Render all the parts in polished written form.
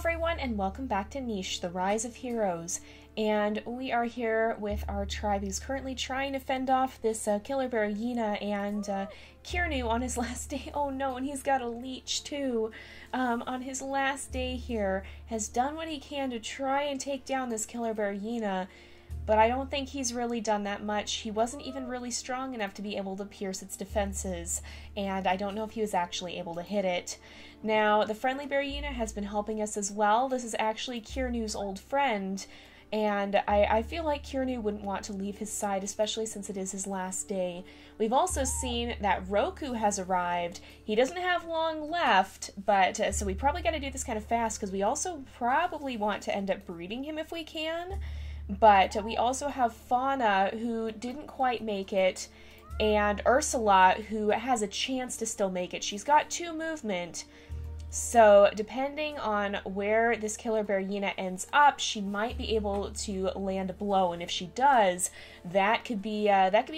everyone, and welcome back to Niche, the Rise of Heroes. And we are here with our tribe who's currently trying to fend off this killer bearyena and Kirnu on his last day. Oh no, and he's got a leech too. On his last day here, has done what he can to try and take down this killer bearyena, but I don't think he's really done that much. He wasn't even really strong enough to be able to pierce its defenses, and I don't know if he was actually able to hit it. Now, the friendly bearyena has been helping us as well. This is actually Kirnu's old friend, and I feel like Kirnu wouldn't want to leave his side, especially since it is his last day. We've also seen that Roku has arrived. He doesn't have long left, but so we probably got to do this kind of fast, because we also probably want to end up breeding him if we can. But we also have Fauna, who didn't quite make it, and Ursula, who has a chance to still make it. She's got 2 movement, so depending on where this killer bearyena ends up, she might be able to land a blow, and if she does, that could be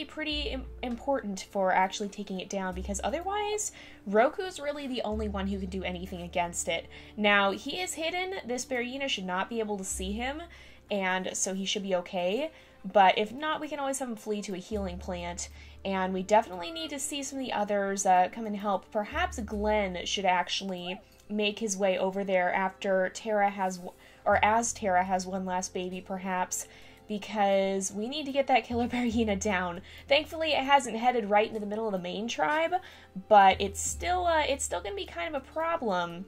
pretty important for actually taking it down, because otherwise, Roku's really the only one who can do anything against it. Now, he is hidden. This bearyena should not be able to see him, and so he should be okay, but if not, we can always have him flee to a healing plant, and we definitely need to see some of the others come and help. Perhaps Glenn should actually make his way over there after Tara has, or as Tara has one last baby, perhaps, because we need to get that killer bearyena down. Thankfully, it hasn't headed right into the middle of the main tribe, but it's still gonna be kind of a problem.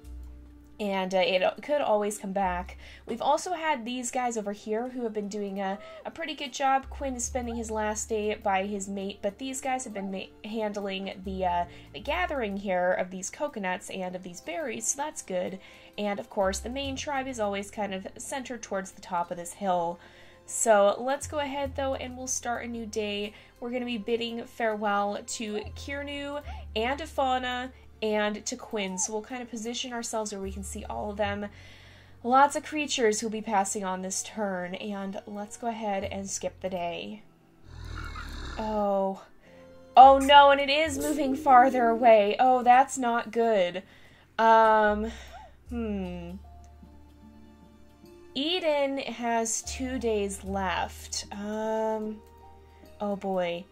And it could always come back. We've also had these guys over here who have been doing a pretty good job. Quinn is spending his last day by his mate, but these guys have been handling the gathering here of these coconuts and of these berries, so that's good. And of course, the main tribe is always kind of centered towards the top of this hill. So let's go ahead though, and we'll start a new day. We're going to be bidding farewell to Kirnu and to Fauna and to Quinn, so we'll kind of position ourselves where we can see all of them. Lots of creatures who'll be passing on this turn, and let's go ahead and skip the day. Oh no, and it is moving farther away. Oh, that's not good. Eden has 2 days left. Oh boy.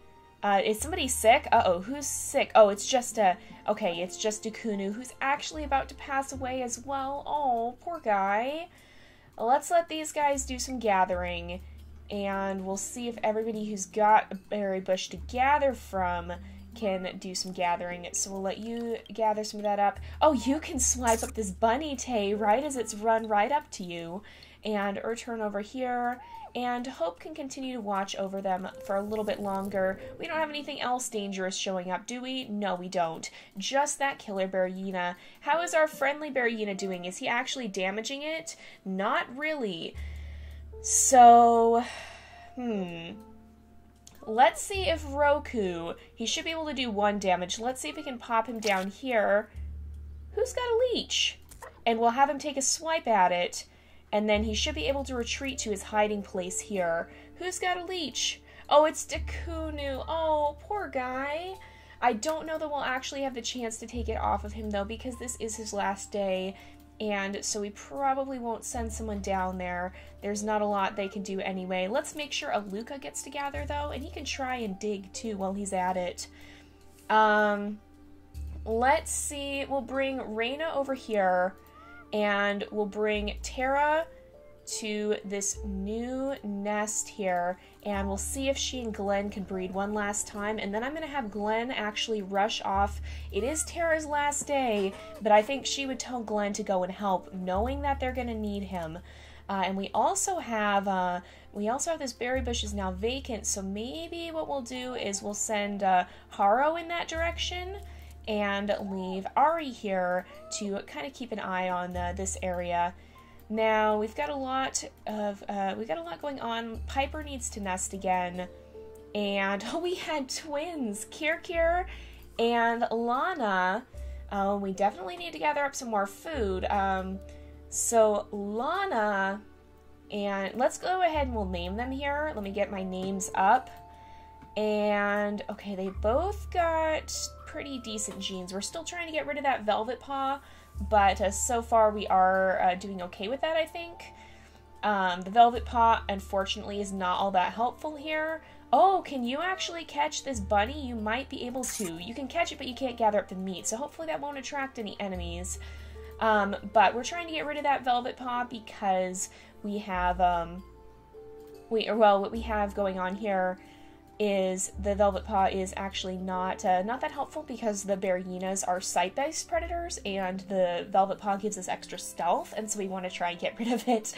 Is somebody sick? Uh-oh, who's sick? Oh, it's just, okay, it's just Dukunu, who's actually about to pass away as well. Oh, poor guy. Let's let these guys do some gathering, and we'll see if everybody who's got a berry bush to gather from can do some gathering. So we'll let you gather some of that up. Oh, you can swipe up this bunny, Tay, right as it's run right up to you. And Urturn over here, and Hope can continue to watch over them for a little bit longer. We don't have anything else dangerous showing up, do we? No, we don't. Just that killer bearyena. How is our friendly bearyena doing? Is he actually damaging it? Not really. So, let's see if Roku, he should be able to do 1 damage. Let's see if we can pop him down here. Who's got a leech? And we'll have him take a swipe at it. And then he should be able to retreat to his hiding place here. Who's got a leech? Oh, it's Dukunu. Oh, poor guy. I don't know that we'll actually have the chance to take it off of him, though, because this is his last day. And so we probably won't send someone down there. There's not a lot they can do anyway. Let's make sure Aluka gets to gather, though, and he can try and dig, too, while he's at it. Let's see. We'll bring Raana over here. And we'll bring Tara to this new nest here, and we'll see if she and Glenn can breed one last time, and then I'm going to have Glenn actually rush off. It is Tara's last day, but I think she would tell Glenn to go and help, knowing that they're going to need him. And we also have this berry bush is now vacant, so maybe what we'll do is we'll send Haro in that direction, and leave Ari here to kind of keep an eye on this area. Now we've got a lot going on. Piper needs to nest again, and we had twins, Kirkir and Lana. We definitely need to gather up some more food. So Lana, and let's go ahead and we'll name them here. Let me get my names up. And okay, they both got pretty decent genes. We're still trying to get rid of that velvet paw. but so far we are doing okay with that, I think. The velvet paw, unfortunately, is not all that helpful here. Oh, can you actually catch this bunny? You might be able to. You can catch it, but you can't gather up the meat, so hopefully that won't attract any enemies. But we're trying to get rid of that velvet paw because we have, what we have going on here is the velvet paw is actually not that helpful because the bearyenas are sight-based predators and the velvet paw gives us extra stealth, and so we want to try and get rid of it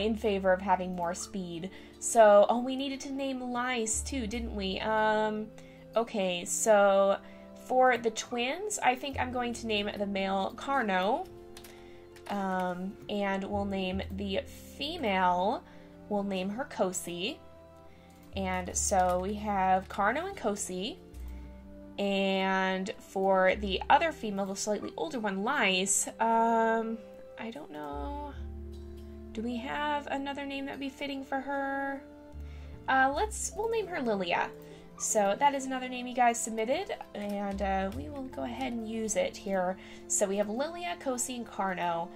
in favor of having more speed. So, oh, we needed to name lice too, didn't we? Okay, so for the twins, I think I'm going to name the male Carno, and we'll name the female, we'll name her Kosi. And so we have Carno and Kosi, and for the other female, the slightly older one, Lice, I don't know, do we have another name that would be fitting for her? We'll name her Lilia. So that is another name you guys submitted, and we will go ahead and use it here. So we have Lilia, Kosi, and Carno.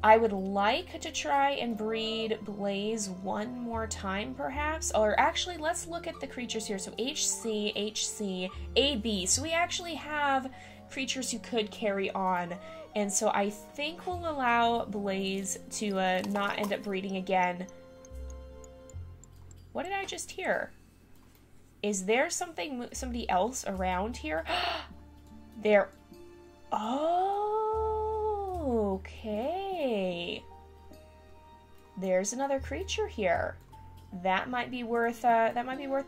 I would like to try and breed Blaze one more time, perhaps. Or actually, let's look at the creatures here. So HC, HC, AB. So we actually have creatures who could carry on. And so I think we'll allow Blaze to not end up breeding again. What did I just hear? Is there somebody else around here? There. Oh, okay. There's another creature here. That might be worth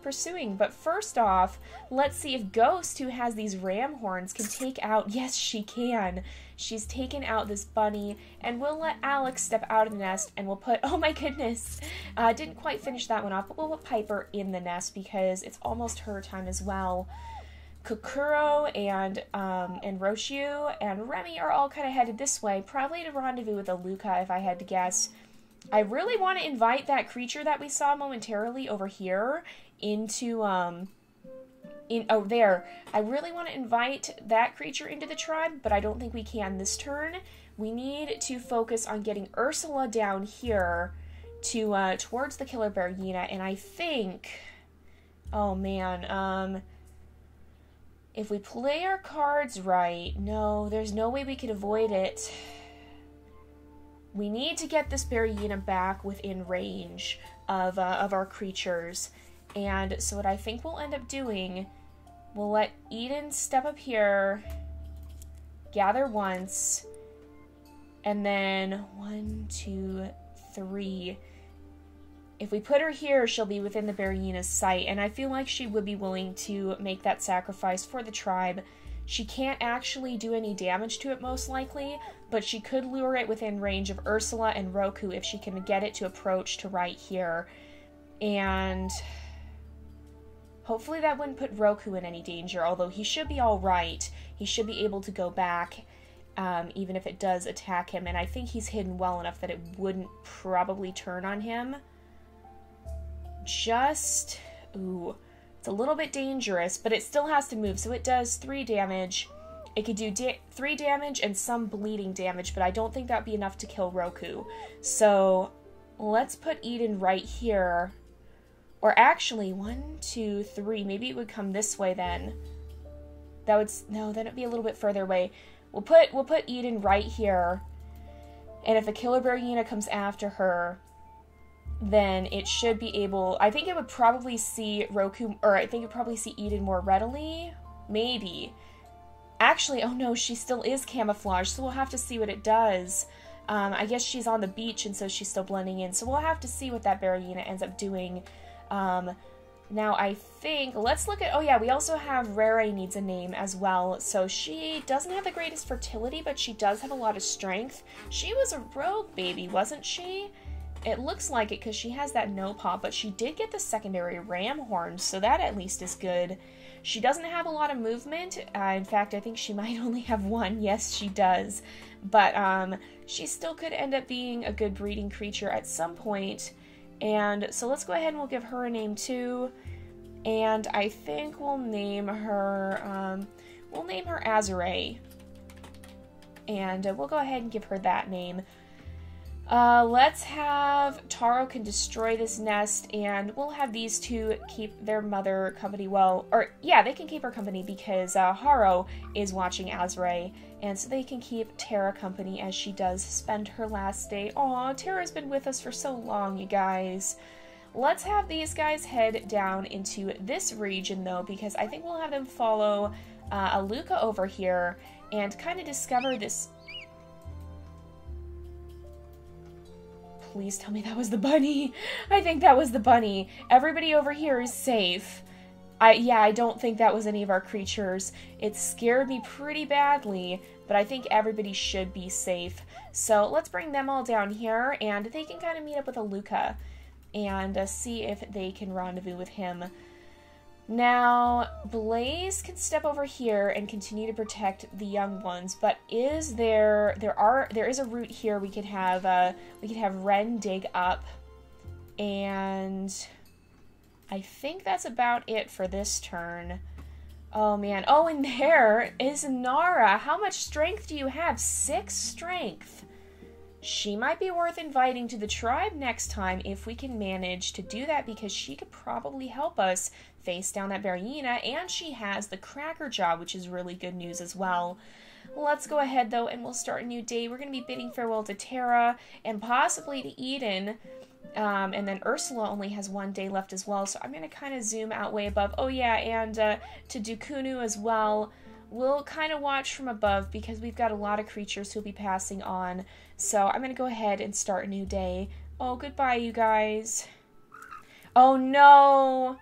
pursuing. But first off, let's see if Ghost, who has these ram horns, can take out. Yes, she can. She's taken out this bunny, and we'll let Alex step out of the nest, and we'll put. Oh my goodness, didn't quite finish that one off, but we'll put Piper in the nest because it's almost her time as well. Kokuro and Roshu and Remy are all kind of headed this way, probably to rendezvous with Aluka if I had to guess. I really want to invite that creature that we saw momentarily over here into, there. I really want to invite that creature into the tribe, but I don't think we can this turn. We need to focus on getting Ursula down here to, towards the killer bearyeena, and I think, oh man, if we play our cards right, no, there's no way we can avoid it. We need to get this bearyeena back within range of our creatures. And so what I think we'll end up doing, we'll let Eden step up here, gather once, and then 1, 2, 3. If we put her here, she'll be within the bearyeena's sight, and I feel like she would be willing to make that sacrifice for the tribe. She can't actually do any damage to it, most likely, but she could lure it within range of Ursula and Roku if she can get it to approach to right here. And hopefully that wouldn't put Roku in any danger, although he should be alright. He should be able to go back, even if it does attack him, and I think he's hidden well enough that it wouldn't probably turn on him. Just, ooh, it's a little bit dangerous, but it still has to move, so it does 3 damage. It could do 3 damage and some bleeding damage, but I don't think that would be enough to kill Roku. So let's put Eden right here. Or actually, 1, 2, 3. Maybe it would come this way then. That would, no, then it'd be a little bit further away. We'll put Eden right here. And if the killer bearyeena comes after her, then it should be able, I think it would probably see Roku, or I think it would probably see Eden more readily. Maybe. Actually, oh no, she still is camouflaged, so we'll have to see what it does. I guess she's on the beach, and so she's still blending in, so we'll have to see what that bearyeena ends up doing. Now I think, let's look at, oh yeah, we also have Rere needs a name as well. So she doesn't have the greatest fertility, but she does have a lot of strength. She was a rogue baby, wasn't she? It looks like it because she has that no paw, but she did get the secondary ram horn, so that at least is good. She doesn't have a lot of movement. In fact, I think she might only have 1. Yes, she does. But she still could end up being a good breeding creature at some point. And so let's go ahead and we'll give her a name too. And I think we'll name her Azure. and we'll go ahead and give her that name. Let's have Taro can destroy this nest, and we'll have these two keep their mother company. Well, or yeah, they can keep her company because Haro is watching Azrae, and so they can keep Tara company as she does spend her last day. Aw, Tara's been with us for so long, you guys. Let's have these guys head down into this region, though, because I think we'll have them follow Aluka over here and kind of discover this. Please tell me that was the bunny. I think that was the bunny. Everybody over here is safe. Yeah, I don't think that was any of our creatures. It scared me pretty badly, but I think everybody should be safe. So let's bring them all down here, and they can kind of meet up with Aluka and see if they can rendezvous with him. Now, Blaze can step over here and continue to protect the young ones, but there is a route here we could have Ren dig up, and I think that's about it for this turn. Oh man, oh, and there is Nara. How much strength do you have? 6 strength. She might be worth inviting to the tribe next time if we can manage to do that, because she could probably help us face down that bearyena, and she has the cracker jaw, which is really good news as well. Let's go ahead, though, and we'll start a new day. We're going to be bidding farewell to Tara and possibly to Eden, and then Ursula only has 1 day left as well, so I'm going to kind of zoom out way above. Oh, yeah, and to Dukunu as well. We'll kind of watch from above because we've got a lot of creatures who'll be passing on. So I'm going to go ahead and start a new day. Oh, goodbye, you guys. Oh, no.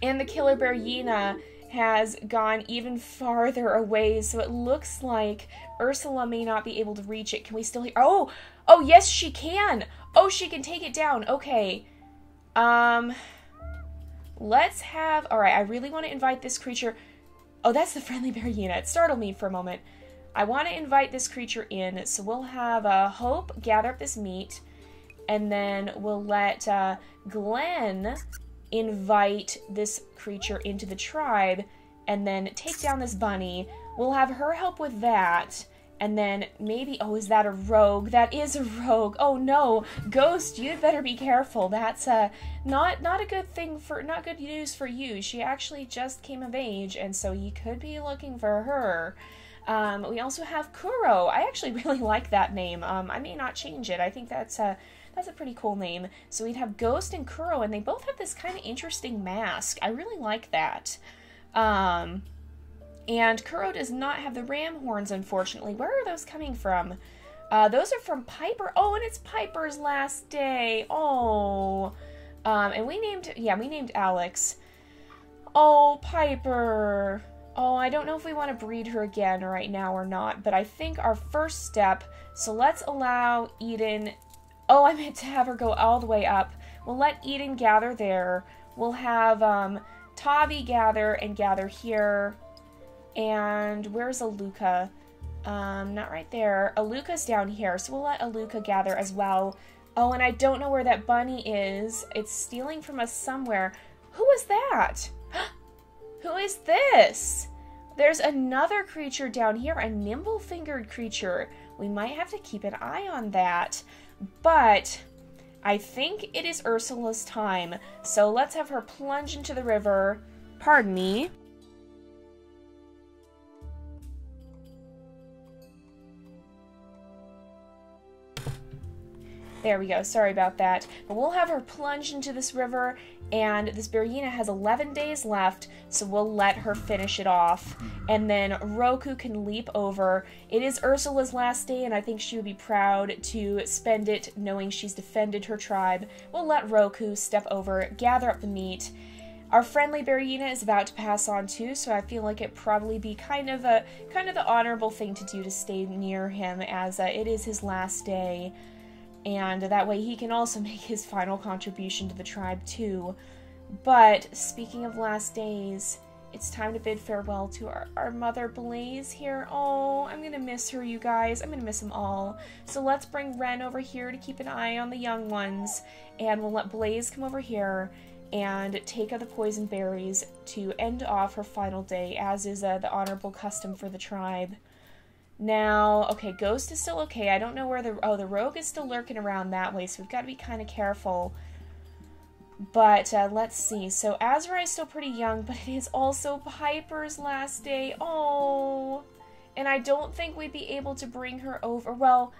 And the killer bearyena has gone even farther away, so it looks like Ursula may not be able to reach it. Can we still hear? Oh, yes, she can. Oh, she can take it down. Okay. Let's have... All right, I really want to invite this creature... Oh, that's the friendly bearyena. It startled me for a moment. I want to invite this creature in, so we'll have Hope gather up this meat, and then we'll let Glenn invite this creature into the tribe, and then take down this bunny. We'll have her help with that, and then maybe... Oh, is that a rogue? That is a rogue. Oh, no. Ghost, you'd better be careful. That's not a good thing for... Not good news for you. She actually just came of age, and so you could be looking for her. We also have Kuro. I actually really like that name. I may not change it. I think that's a pretty cool name. So we'd have Ghost and Kuro, and they both have this kind of interesting mask. I really like that. And Kuro does not have the ram horns, unfortunately. Where are those coming from? Those are from Piper. Oh, and it's Piper's last day. Oh. And we named Alex. Oh, Piper. Oh, I don't know if we want to breed her again right now or not, but I think our first step... So let's allow Eden... Oh, I meant to have her go all the way up. We'll let Eden gather there. We'll have Tavi gather here. And where's Aluka? Not right there. Aluka's down here, so we'll let Aluka gather as well. Oh, and I don't know where that bunny is. It's stealing from us somewhere. Who is that? Who is this? There's another creature down here, a nimble-fingered creature. We might have to keep an eye on that. But I think it is Ursula's time. So let's have her plunge into the river. Pardon me. There we go, sorry about that. But we'll have her plunge into this river, and this bearyena has 11 days left, so we'll let her finish it off. And then Roku can leap over. It is Ursula's last day, and I think she would be proud to spend it knowing she's defended her tribe. We'll let Roku step over, gather up the meat. Our friendly bearyena is about to pass on too, so I feel like it'd probably be kind of the honorable thing to do to stay near him, as it is his last day. And that way he can also make his final contribution to the tribe too. But speaking of last days, it's time to bid farewell to our mother Blaze here. Oh, I'm gonna miss her, you guys. I'm gonna miss them all. So let's bring Ren over here to keep an eye on the young ones. And we'll let Blaze come over here and take out the poison berries to end off her final day, as is the honorable custom for the tribe. Now, okay, Ghost is still okay. I don't know where the Rogue is still lurking around that way, so we've got to be kind of careful. But, let's see. So, Azrai is still pretty young, but it is also Piper's last day. Oh, and I don't think we'd be able to bring her over. Well,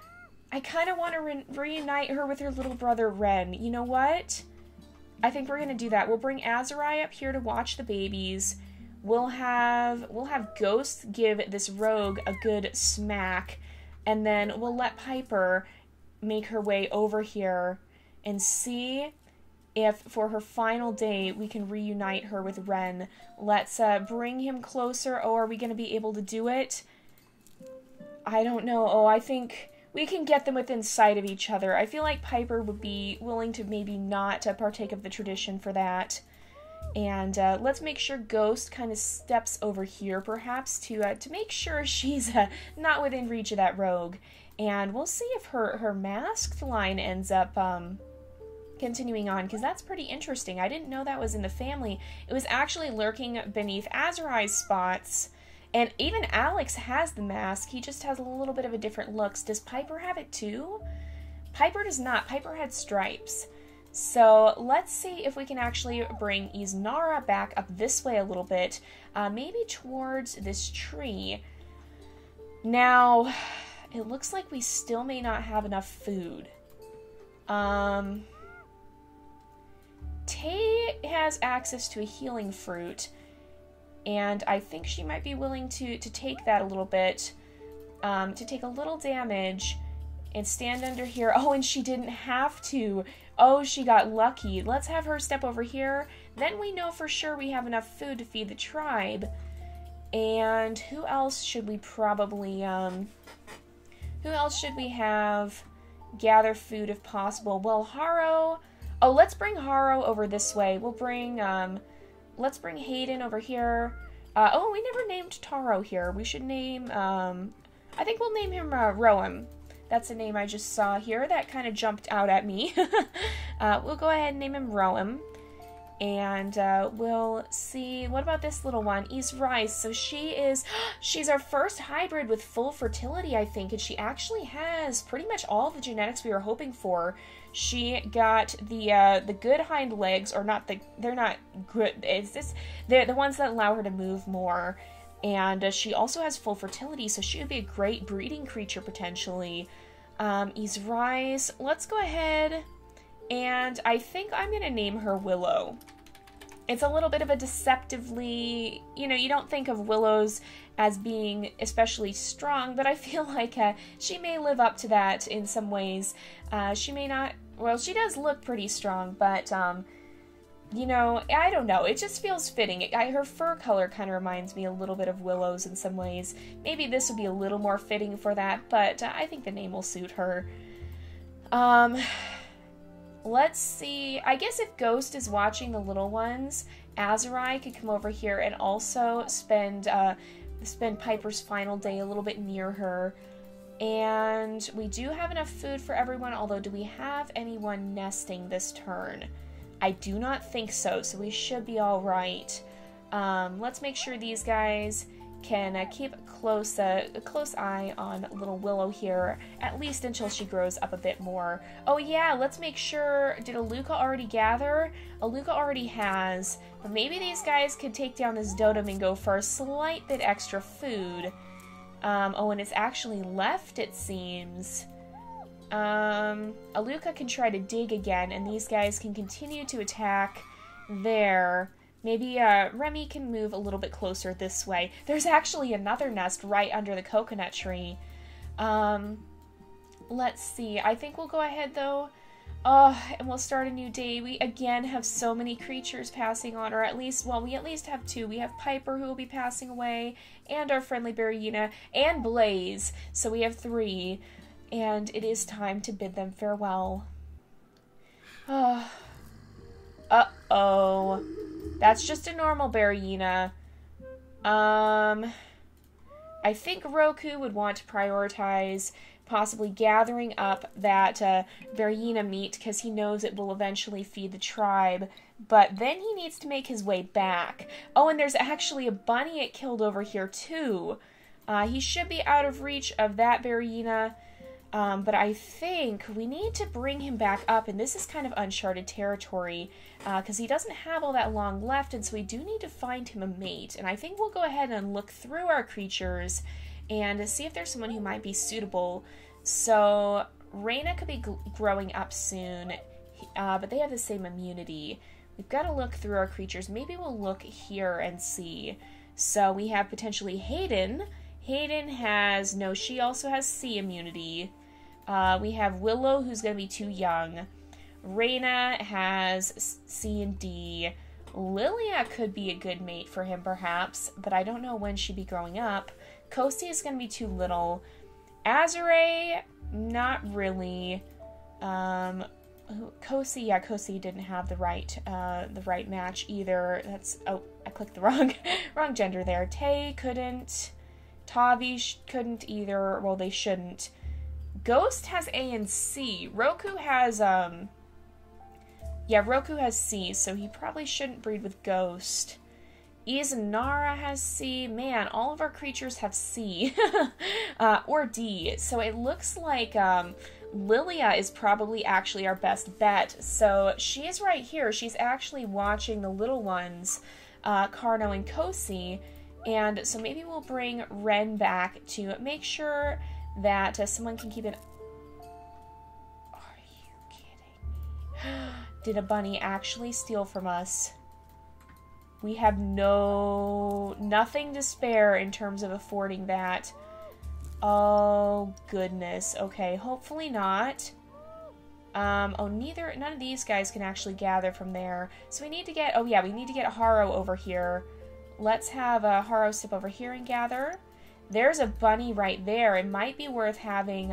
I kind of want to reunite her with her little brother, Ren. You know what? I think we're going to do that. We'll bring Azrai up here to watch the babies. We'll have Ghost give this rogue a good smack, and then we'll let Piper make her way over here and see if for her final day we can reunite her with Ren. Let's bring him closer. Oh, are we going to be able to do it? I don't know. Oh, I think we can get them within sight of each other. I feel like Piper would be willing to maybe not partake of the tradition for that. And let's make sure Ghost kind of steps over here, perhaps, to make sure she's not within reach of that rogue. And we'll see if her masked line ends up continuing on, because that's pretty interesting. I didn't know that was in the family. It was actually lurking beneath Azrai's spots. And even Alex has the mask. He just has a little bit of a different looks. Does Piper have it too? Piper does not. Piper had stripes. So let's see if we can actually bring Iznara back up this way a little bit, maybe towards this tree. Now, it looks like we still may not have enough food. Tay has access to a healing fruit, and I think she might be willing to take that a little bit, to take a little damage and stand under here. Oh, and she didn't have to. Oh, she got lucky. Let's have her step over here. Then we know for sure we have enough food to feed the tribe. And who else should we probably, who else should we have gather food if possible? Well, Haro. Oh, let's bring Haro over this way. We'll bring, let's bring Hayden over here. Oh, we never named Taro here. We should name, I think we'll name him, Roam. That's a name I just saw here that kind of jumped out at me. We'll go ahead and name him Roam. And we'll see, what about this little one? Israi. So she's our first hybrid with full fertility, I think. And she actually has pretty much all the genetics we were hoping for. She got the good hind legs, or not they're not good. They're the ones that allow her to move more. And she also has full fertility, so she would be a great breeding creature, potentially. Israi, let's go ahead, and I think I'm going to name her Willow. It's a little bit of a deceptively, you know, you don't think of willows as being especially strong, but I feel like she may live up to that in some ways. She may not, well, she does look pretty strong, but, you know, I don't know. It just feels fitting. Her fur color kind of reminds me a little bit of Willow's in some ways. Maybe this would be a little more fitting for that, but I think the name will suit her. Let's see. I guess if Ghost is watching the little ones, Azrai could come over here and also spend Piper's final day a little bit near her. And we do have enough food for everyone, although do we have anyone nesting this turn? I do not think so, so we should be all right. Let's make sure these guys can keep a close eye on little Willow here, at least until she grows up a bit more. Oh yeah, let's make sure, did Aluka already gather? Aluka already has, but maybe these guys could take down this Dotem and go for a slight bit extra food. Oh, and it's actually left, it seems. Aluka can try to dig again, and these guys can continue to attack there. Maybe, Remy can move a little bit closer this way. There's actually another nest right under the coconut tree. Let's see. I think we'll go ahead, though. Oh, and we'll start a new day. We, again, have so many creatures passing on, or at least, well, we at least have two. We have Piper, who will be passing away, and our friendly bearyena, and Blaze. So we have 3. And it is time to bid them farewell. Oh. Uh-oh. That's just a normal bearyena. I think Roku would want to prioritize possibly gathering up that bearyena meat because he knows it will eventually feed the tribe. But then he needs to make his way back. Oh, and there's actually a bunny it killed over here too. He should be out of reach of that bearyena, but I think we need to bring him back up, and this is kind of uncharted territory, because he doesn't have all that long left, and so we do need to find him a mate. And I think we'll go ahead and look through our creatures and see if there's someone who might be suitable. So Raana could be growing up soon, but they have the same immunity. We've got to look through our creatures. Maybe we'll look here and see. So we have potentially Hayden. Hayden has, no, she also has C immunity. We have Willow, who's going to be too young. Raana has C and D. Lilia could be a good mate for him, perhaps, but I don't know when she'd be growing up. Kosi is going to be too little. Azure, not really. Kosi, yeah, Kosi didn't have the right match either. That's, oh, I clicked the wrong gender there. Tay couldn't. Tavi couldn't either. Well, they shouldn't. Ghost has A and C. Roku has, yeah, Roku has C, so he probably shouldn't breed with Ghost. Izanara has C. Man, all of our creatures have C. Or D. So it looks like, Lilia is probably actually our best bet. So she's right here. She's actually watching the little ones, Carno and Kosi. And so maybe we'll bring Ren back to make sure that someone can keep an... Are you kidding me? Did a bunny actually steal from us? We have nothing to spare in terms of affording that. Oh, goodness. Okay, hopefully not. None of these guys can actually gather from there. So we need to get, oh yeah, we need to get Haro over here. Let's have Haro step over here and gather. There's a bunny right there. It might be worth having,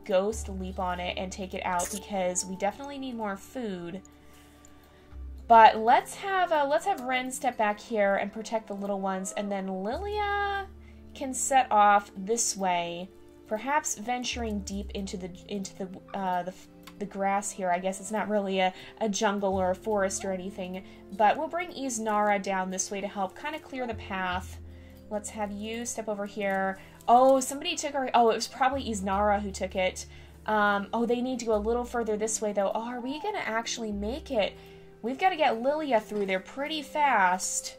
Ghost leap on it and take it out, because we definitely need more food. But let's have Ren step back here and protect the little ones, and then Lilia can set off this way, perhaps venturing deep into the grass here. I guess it's not really a jungle or a forest or anything, but we'll bring Iznara down this way to help kind of clear the path. Let's have you step over here. Oh, somebody took our... Oh, it was probably Iznara who took it. Oh, they need to go a little further this way, though. Oh, are we going to actually make it? We've got to get Lilia through there pretty fast.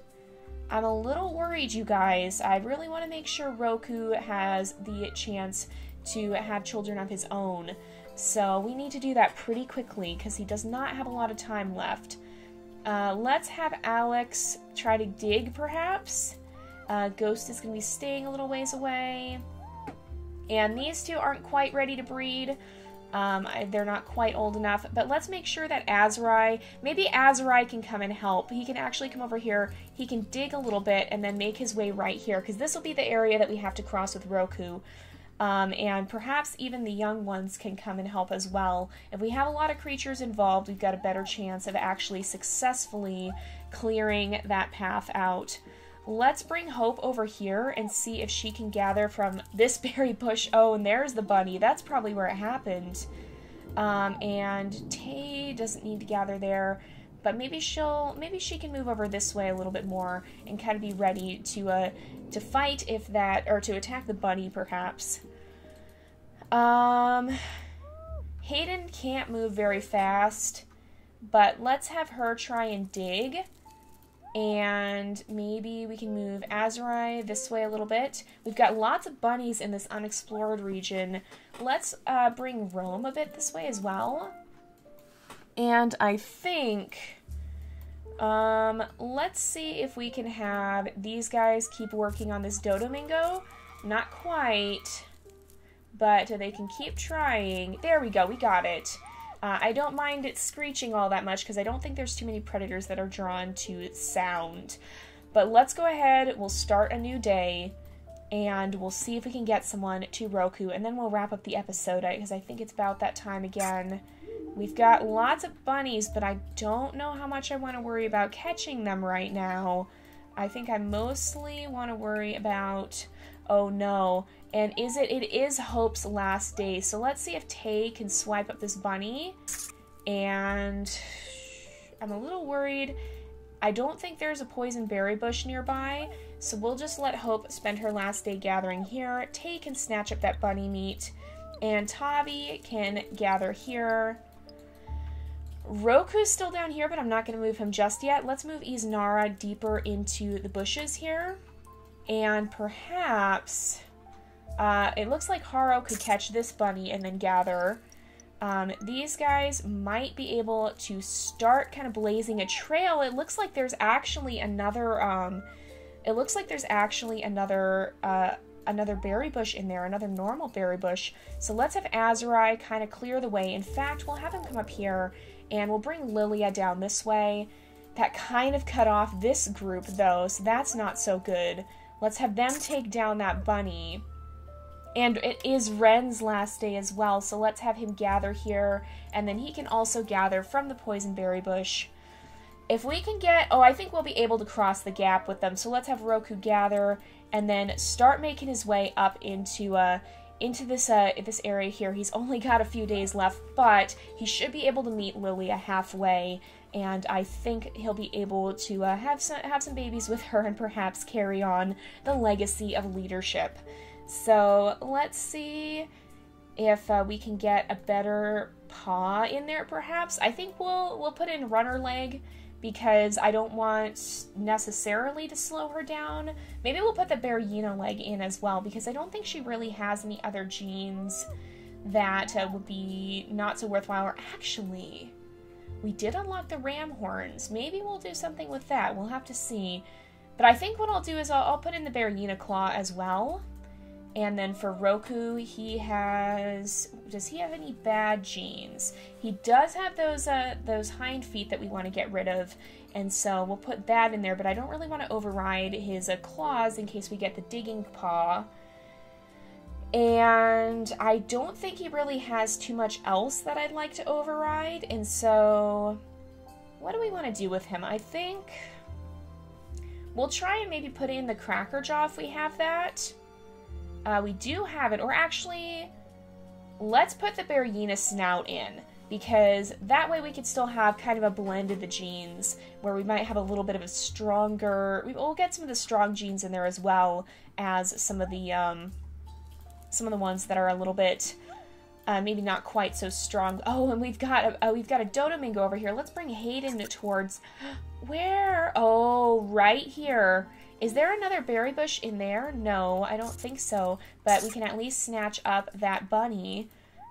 I'm a little worried, you guys. I really want to make sure Roku has the chance to have children of his own. So we need to do that pretty quickly, because he does not have a lot of time left. Let's have Alex try to dig, perhaps. Ghost is going to be staying a little ways away. And these two aren't quite ready to breed. They're not quite old enough, but let's make sure that maybe Azurai can come and help. He can actually come over here, he can dig a little bit, and then make his way right here, because this will be the area that we have to cross with Roku. And perhaps even the young ones can come and help as well. If we have a lot of creatures involved, we've got a better chance of actually successfully clearing that path out. Let's bring Hope over here and see if she can gather from this berry bush. Oh, and there's the bunny. That's probably where it happened. And Tay doesn't need to gather there, but maybe she can move over this way a little bit more and kind of be ready to fight or to attack the bunny, perhaps. Hayden can't move very fast, but let's have her try and dig. And maybe we can move Azurai this way a little bit. We've got lots of bunnies in this unexplored region. Let's bring Rome a bit this way as well. And I think, let's see if we can have these guys keep working on this Dodomingo. Not quite, but they can keep trying. There we go, we got it. I don't mind it screeching all that much, because I don't think there's too many predators that are drawn to sound. But let's go ahead, we'll start a new day, and we'll see if we can get someone to Roku, and then we'll wrap up the episode, because I think it's about that time again. We've got lots of bunnies, but I don't know how much I want to worry about catching them right now. I think I mostly want to worry about... Oh no. And it is Hope's last day. So let's see if Tay can swipe up this bunny. And I'm a little worried. I don't think there's a poison berry bush nearby. So we'll just let Hope spend her last day gathering here. Tay can snatch up that bunny meat. And Tavi can gather here. Roku's still down here, but I'm not going to move him just yet. Let's move Iznara deeper into the bushes here. And perhaps, it looks like Haro could catch this bunny and then gather. These guys might be able to start kind of blazing a trail. It looks like there's actually another, another berry bush in there, another normal berry bush. So let's have Azurai kind of clear the way. In fact, we'll have him come up here, and we'll bring Lilia down this way. That kind of cut off this group, though, so that's not so good. Let's have them take down that bunny. And it is Ren's last day as well, so let's have him gather here, and then he can also gather from the poison berry bush. If we can get... Oh, I think we'll be able to cross the gap with them, so let's have Roku gather, and then start making his way up into this area here. He's only got a few days left, but he should be able to meet Lilia halfway, and I think he'll be able to have some babies with her and perhaps carry on the legacy of leadership. So let's see if we can get a better paw in there, perhaps. I think we'll put in runner leg because I don't want necessarily to slow her down. Maybe we'll put the bearyena leg in as well because I don't think she really has any other genes that would be not so worthwhile. Or actually, we did unlock the ram horns. Maybe we'll do something with that. We'll have to see. But I think what I'll do is I'll put in the bearyena claw as well. And then for Roku, he has... Does he have any bad genes? He does have those hind feet that we want to get rid of. And so we'll put that in there. But I don't really want to override his claws in case we get the digging paw. And I don't think he really has too much else that I'd like to override. And so... What do we want to do with him? I think... We'll try and maybe put in the cracker jaw if we have that. We do have it, or actually, let's put the bearyena snout in, because that way we could still have kind of a blend of the genes, where we might have a little bit of a stronger, we'll get some of the strong genes in there as well as some of the ones that are a little bit, maybe not quite so strong. Oh, and we've got a Dodomingo over here. Let's bring Hayden towards, where? Oh, right here. Is there another berry bush in there? No, I don't think so. But we can at least snatch up that bunny.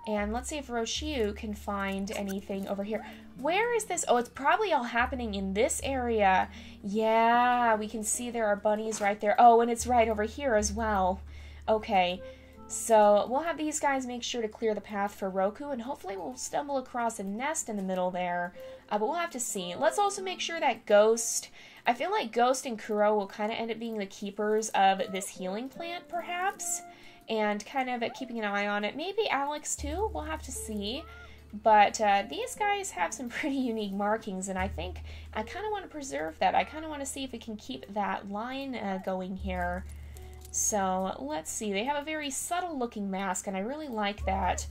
And let's see if Roshiu can find anything over here. Where is this? Oh, it's probably all happening in this area. Yeah, we can see there are bunnies right there. Oh, and it's right over here as well. Okay, so we'll have these guys make sure to clear the path for Roku, and hopefully we'll stumble across a nest in the middle there. But we'll have to see. Let's also make sure that Ghost... I feel like Ghost and Kuro will kind of end up being the keepers of this healing plant, perhaps, and kind of keeping an eye on it. Maybe Alex, too. We'll have to see. But these guys have some pretty unique markings, and I think I kind of want to preserve that. I kind of want to see if we can keep that line going here. So let's see. They have a very subtle-looking mask, and I really like that.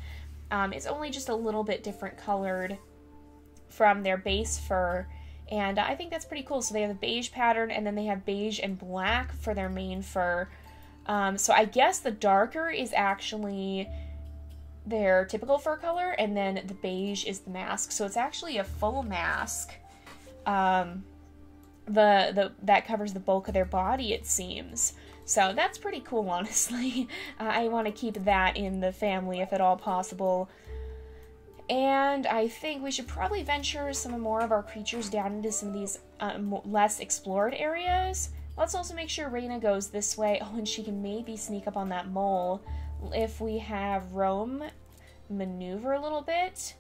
It's only just a little bit different colored from their base fur. And I think that's pretty cool. So they have the beige pattern, and then they have beige and black for their main fur. So I guess the darker is actually their typical fur color, and then the beige is the mask. So it's actually a full mask that covers the bulk of their body, it seems. So that's pretty cool, honestly. I want to keep that in the family if at all possible. And I think we should probably venture some more of our creatures down into some of these less explored areas. Let's also make sure Raana goes this way. Oh, and she can maybe sneak up on that mole if we have Rome maneuver a little bit.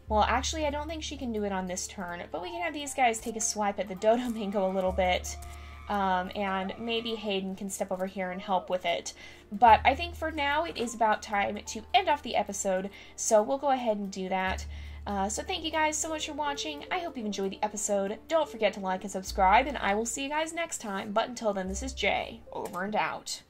Well, actually, I don't think she can do it on this turn, but we can have these guys take a swipe at the Dodomingo a little bit. And maybe Hayden can step over here and help with it. But I think for now it is about time to end off the episode, so we'll go ahead and do that. So thank you guys so much for watching. I hope you've enjoyed the episode. Don't forget to like and subscribe, and I will see you guys next time. But until then, this is Jay, over and out.